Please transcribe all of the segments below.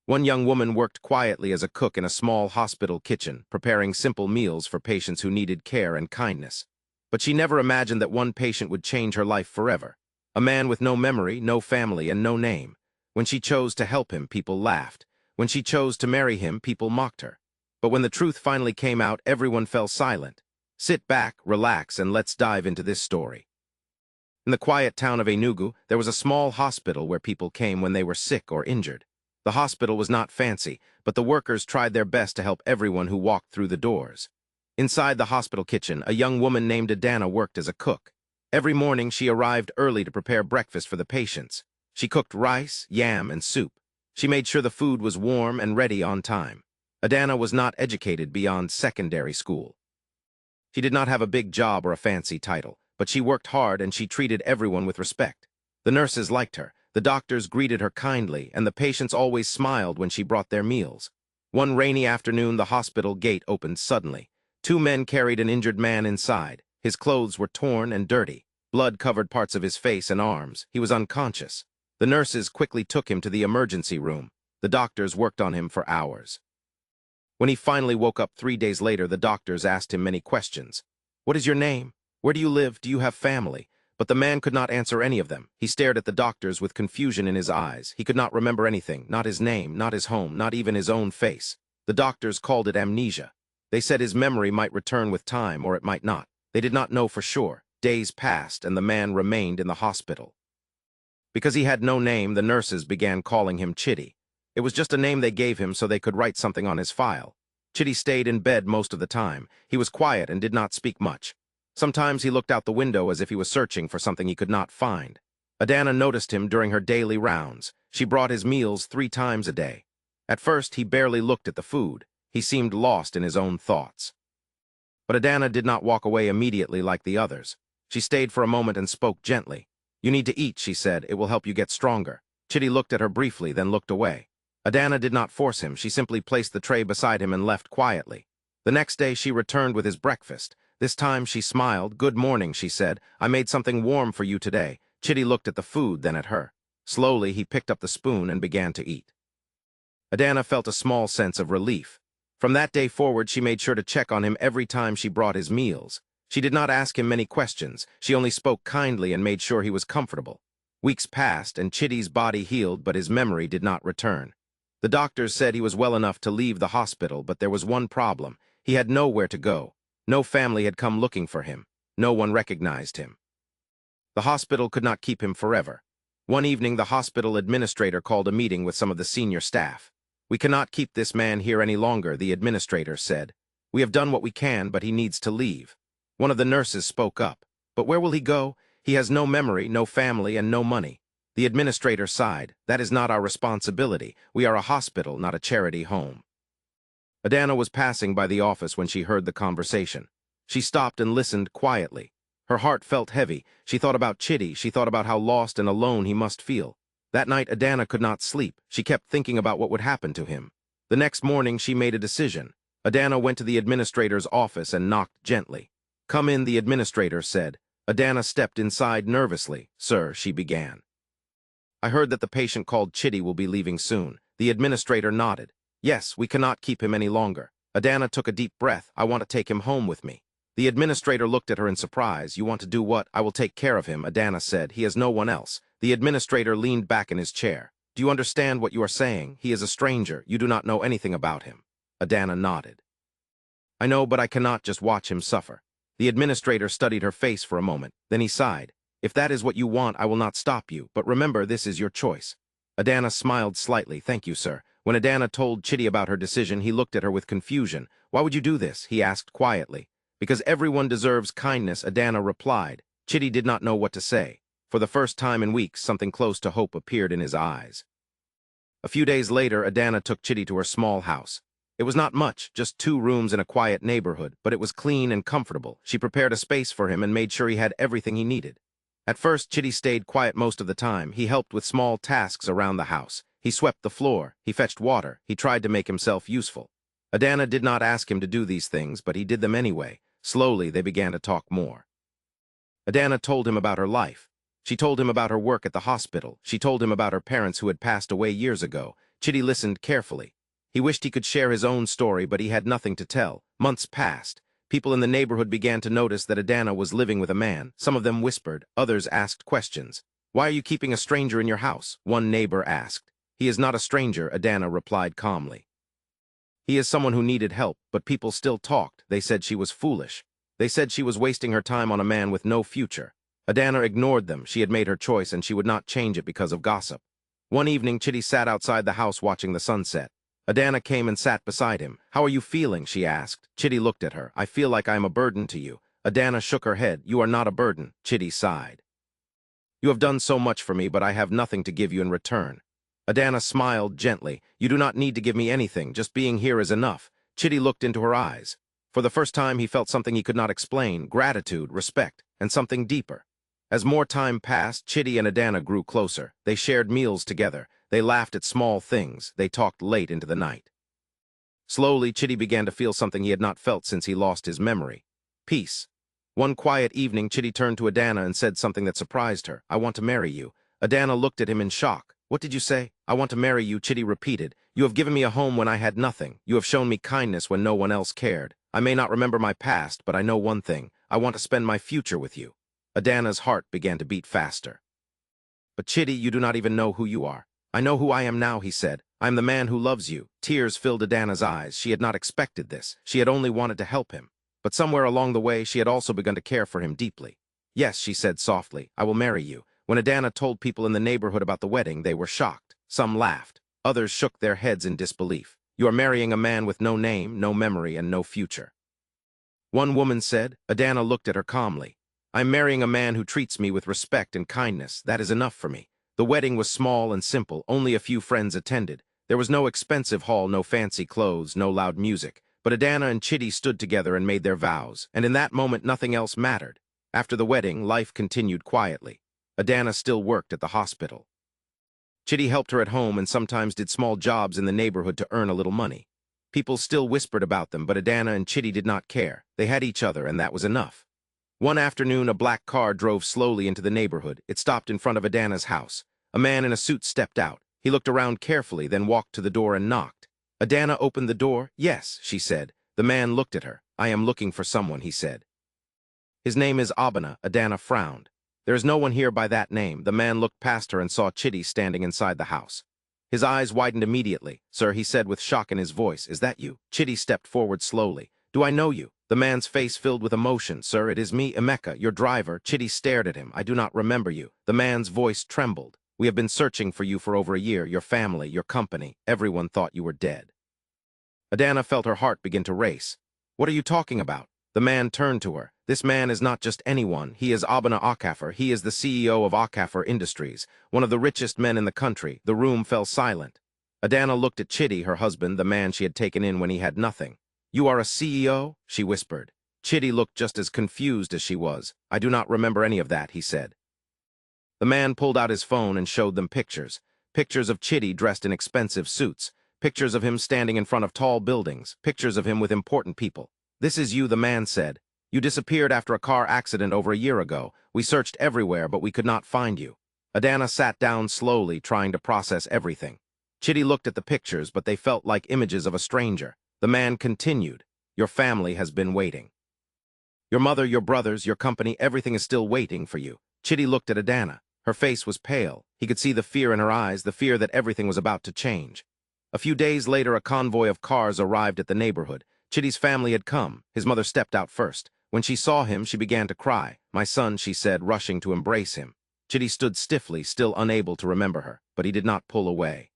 One young woman worked quietly as a cook in a small hospital kitchen, preparing simple meals for patients who needed care and kindness. But she never imagined that one patient would change her life forever. A man with no memory, no family, and no name. When she chose to help him, people laughed. When she chose to marry him, people mocked her. But when the truth finally came out, everyone fell silent. Sit back, relax, and let's dive into this story. In the quiet town of Enugu, there was a small hospital where people came when they were sick or injured. The hospital was not fancy, but the workers tried their best to help everyone who walked through the doors. Inside the hospital kitchen, a young woman named Adana worked as a cook. Every morning, she arrived early to prepare breakfast for the patients. She cooked rice, yam, and soup. She made sure the food was warm and ready on time. Adana was not educated beyond secondary school. She did not have a big job or a fancy title, but she worked hard and she treated everyone with respect. The nurses liked her, the doctors greeted her kindly, and the patients always smiled when she brought their meals. One rainy afternoon, the hospital gate opened suddenly. Two men carried an injured man inside. His clothes were torn and dirty. Blood covered parts of his face and arms. He was unconscious. The nurses quickly took him to the emergency room. The doctors worked on him for hours. When he finally woke up 3 days later, the doctors asked him many questions. "What is your name? Where do you live? Do you have family?" But the man could not answer any of them. He stared at the doctors with confusion in his eyes. He could not remember anything, not his name, not his home, not even his own face. The doctors called it amnesia. They said his memory might return with time, or it might not. They did not know for sure. Days passed, and the man remained in the hospital. Because he had no name, the nurses began calling him Chitty. It was just a name they gave him so they could write something on his file. Chitty stayed in bed most of the time. He was quiet and did not speak much. Sometimes he looked out the window as if he was searching for something he could not find. Adana noticed him during her daily rounds. She brought his meals 3 times a day. At first, he barely looked at the food. He seemed lost in his own thoughts. But Adana did not walk away immediately like the others. She stayed for a moment and spoke gently. "You need to eat," she said. "It will help you get stronger." Chitty looked at her briefly, then looked away. Adana did not force him. She simply placed the tray beside him and left quietly. The next day, she returned with his breakfast. This time, she smiled. "Good morning," she said. "I made something warm for you today." Chitty looked at the food, then at her. Slowly, he picked up the spoon and began to eat. Adana felt a small sense of relief. From that day forward, she made sure to check on him every time she brought his meals. She did not ask him many questions. She only spoke kindly and made sure he was comfortable. Weeks passed, and Chitty's body healed, but his memory did not return. The doctors said he was well enough to leave the hospital, but there was one problem. He had nowhere to go. No family had come looking for him. No one recognized him. The hospital could not keep him forever. One evening, the hospital administrator called a meeting with some of the senior staff. "We cannot keep this man here any longer," the administrator said. "We have done what we can, but he needs to leave." One of the nurses spoke up. "But where will he go? He has no memory, no family, and no money." The administrator sighed. "That is not our responsibility. We are a hospital, not a charity home." Adana was passing by the office when she heard the conversation. She stopped and listened quietly. Her heart felt heavy. She thought about Chitty. She thought about how lost and alone he must feel. That night, Adana could not sleep. She kept thinking about what would happen to him. The next morning, she made a decision. Adana went to the administrator's office and knocked gently. "Come in," the administrator said. Adana stepped inside nervously. "Sir," she began. "I heard that the patient called Chitty will be leaving soon." The administrator nodded. "Yes, we cannot keep him any longer." Adana took a deep breath. "I want to take him home with me." The administrator looked at her in surprise. "You want to do what?" "I will take care of him," Adana said. "He has no one else." The administrator leaned back in his chair. "Do you understand what you are saying? He is a stranger. You do not know anything about him." Adana nodded. "I know, but I cannot just watch him suffer." The administrator studied her face for a moment. Then he sighed. "If that is what you want, I will not stop you. But remember, this is your choice." Adana smiled slightly. "Thank you, sir." When Adana told Chitty about her decision, he looked at her with confusion. "Why would you do this?" he asked quietly. "Because everyone deserves kindness," Adana replied. Chitty did not know what to say. For the first time in weeks, something close to hope appeared in his eyes. A few days later, Adana took Chitty to her small house. It was not much, just 2 rooms in a quiet neighborhood, but it was clean and comfortable. She prepared a space for him and made sure he had everything he needed. At first, Chitty stayed quiet most of the time. He helped with small tasks around the house. He swept the floor. He fetched water. He tried to make himself useful. Adana did not ask him to do these things, but he did them anyway. Slowly, they began to talk more. Adana told him about her life. She told him about her work at the hospital. She told him about her parents who had passed away years ago. Chitty listened carefully. He wished he could share his own story, but he had nothing to tell. Months passed. People in the neighborhood began to notice that Adana was living with a man. Some of them whispered, others asked questions. "Why are you keeping a stranger in your house?" one neighbor asked. "He is not a stranger," Adana replied calmly. "He is someone who needed help," but people still talked. They said she was foolish. They said she was wasting her time on a man with no future. Adana ignored them. She had made her choice, and she would not change it because of gossip. One evening, Chitty sat outside the house watching the sunset. Adana came and sat beside him. "How are you feeling?" she asked. Chitty looked at her. "I feel like I am a burden to you." Adana shook her head. "You are not a burden." Chitty sighed. "You have done so much for me, but I have nothing to give you in return." Adana smiled gently. "You do not need to give me anything. Just being here is enough." Chitty looked into her eyes. For the first time, he felt something he could not explain: gratitude, respect, and something deeper. As more time passed, Chitty and Adana grew closer. They shared meals together. They laughed at small things. They talked late into the night. Slowly, Chitty began to feel something he had not felt since he lost his memory: peace. One quiet evening, Chitty turned to Adana and said something that surprised her. "I want to marry you." Adana looked at him in shock. "What did you say?" "I want to marry you," Chitty repeated. "You have given me a home when I had nothing. You have shown me kindness when no one else cared. I may not remember my past, but I know one thing. I want to spend my future with you." Adana's heart began to beat faster. "But Chitty, you do not even know who you are." "I know who I am now," he said. "I am the man who loves you." Tears filled Adana's eyes. She had not expected this. She had only wanted to help him. But somewhere along the way, she had also begun to care for him deeply. "Yes," she said softly, "I will marry you." When Adana told people in the neighborhood about the wedding, they were shocked. Some laughed. Others shook their heads in disbelief. "You are marrying a man with no name, no memory, and no future." One woman said. Adana looked at her calmly. "I am marrying a man who treats me with respect and kindness. That is enough for me." The wedding was small and simple. Only a few friends attended. There was no expensive hall, no fancy clothes, no loud music. But Adana and Chitty stood together and made their vows, and in that moment nothing else mattered. After the wedding, life continued quietly. Adana still worked at the hospital. Chitty helped her at home and sometimes did small jobs in the neighborhood to earn a little money. People still whispered about them, but Adana and Chitty did not care. They had each other, and that was enough. One afternoon, a black car drove slowly into the neighborhood. It stopped in front of Adana's house. A man in a suit stepped out. He looked around carefully, then walked to the door and knocked. Adana opened the door. "Yes," she said. The man looked at her. "I am looking for someone," he said. "His name is Abana." Adana frowned. "There is no one here by that name." The man looked past her and saw Chitty standing inside the house. His eyes widened immediately. "Sir," he said with shock in his voice, "is that you?" Chitty stepped forward slowly. "Do I know you?" The man's face filled with emotion. "Sir, it is me, Emeka, your driver." Chitty stared at him. "I do not remember you." The man's voice trembled. "We have been searching for you for over a year. Your family, your company, everyone thought you were dead." Adana felt her heart begin to race. "What are you talking about?" The man turned to her. "This man is not just anyone. He is Abana Akafor. He is the CEO of Akafor Industries, one of the richest men in the country." The room fell silent. Adana looked at Chitty, her husband, the man she had taken in when he had nothing. "You are a CEO?" she whispered. Chitty looked just as confused as she was. "I do not remember any of that," he said. The man pulled out his phone and showed them pictures. Pictures of Chitty dressed in expensive suits. Pictures of him standing in front of tall buildings. Pictures of him with important people. "This is you," the man said. "You disappeared after a car accident over a year ago. We searched everywhere, but we could not find you." Adana sat down slowly, trying to process everything. Chitty looked at the pictures, but they felt like images of a stranger. The man continued. "Your family has been waiting. Your mother, your brothers, your company, everything is still waiting for you." Chitty looked at Adana. Her face was pale. He could see the fear in her eyes, the fear that everything was about to change. A few days later, a convoy of cars arrived at the neighborhood. Chitty's family had come. His mother stepped out first. When she saw him, she began to cry. "My son," she said, rushing to embrace him. Chitty stood stiffly, still unable to remember her, but he did not pull away.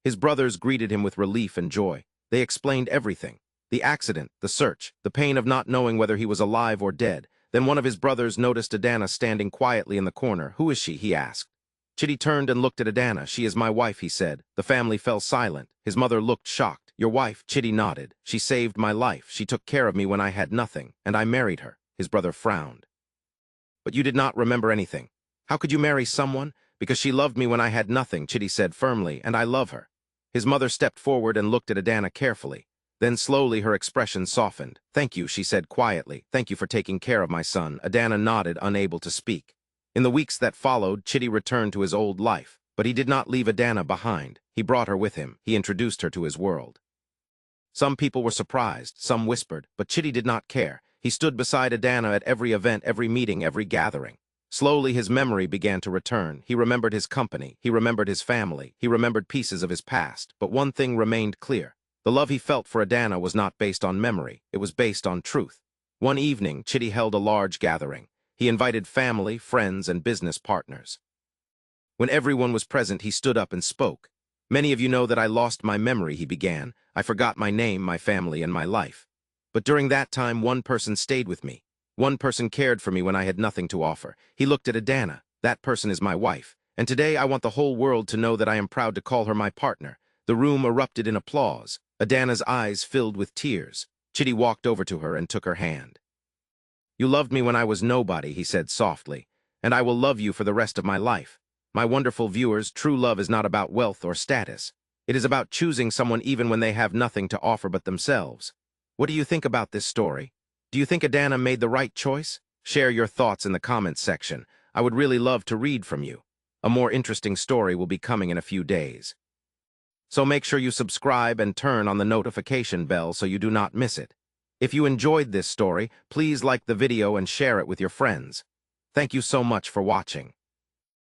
His brothers greeted him with relief and joy. They explained everything: the accident, the search, the pain of not knowing whether he was alive or dead. Then one of his brothers noticed Adana standing quietly in the corner. "Who is she?" he asked. Chitty turned and looked at Adana. "She is my wife," he said. The family fell silent. His mother looked shocked. "Your wife?" Chitty nodded. "She saved my life. She took care of me when I had nothing, and I married her." His brother frowned. "But you did not remember anything. How could you marry someone?" "Because she loved me when I had nothing," Chitty said firmly, "and I love her." His mother stepped forward and looked at Adana carefully. Then slowly her expression softened. "Thank you," she said quietly. "Thank you for taking care of my son." Adana nodded, unable to speak. In the weeks that followed, Chitty returned to his old life. But he did not leave Adana behind. He brought her with him. He introduced her to his world. Some people were surprised, some whispered, but Chitty did not care. He stood beside Adana at every event, every meeting, every gathering. Slowly his memory began to return. He remembered his company, he remembered his family, he remembered pieces of his past. But one thing remained clear. The love he felt for Adana was not based on memory, it was based on truth. One evening, Chitty held a large gathering. He invited family, friends, and business partners. When everyone was present, he stood up and spoke. "Many of you know that I lost my memory," he began. "I forgot my name, my family, and my life. But during that time, one person stayed with me. One person cared for me when I had nothing to offer." He looked at Adana. "That person is my wife. And today I want the whole world to know that I am proud to call her my partner." The room erupted in applause. Adana's eyes filled with tears. Chitty walked over to her and took her hand. "You loved me when I was nobody," he said softly, "and I will love you for the rest of my life. My wonderful viewers, true love is not about wealth or status. It is about choosing someone even when they have nothing to offer but themselves." What do you think about this story? Do you think Adana made the right choice? Share your thoughts in the comments section. I would really love to read from you. A more interesting story will be coming in a few days. So make sure you subscribe and turn on the notification bell so you do not miss it. If you enjoyed this story, please like the video and share it with your friends. Thank you so much for watching.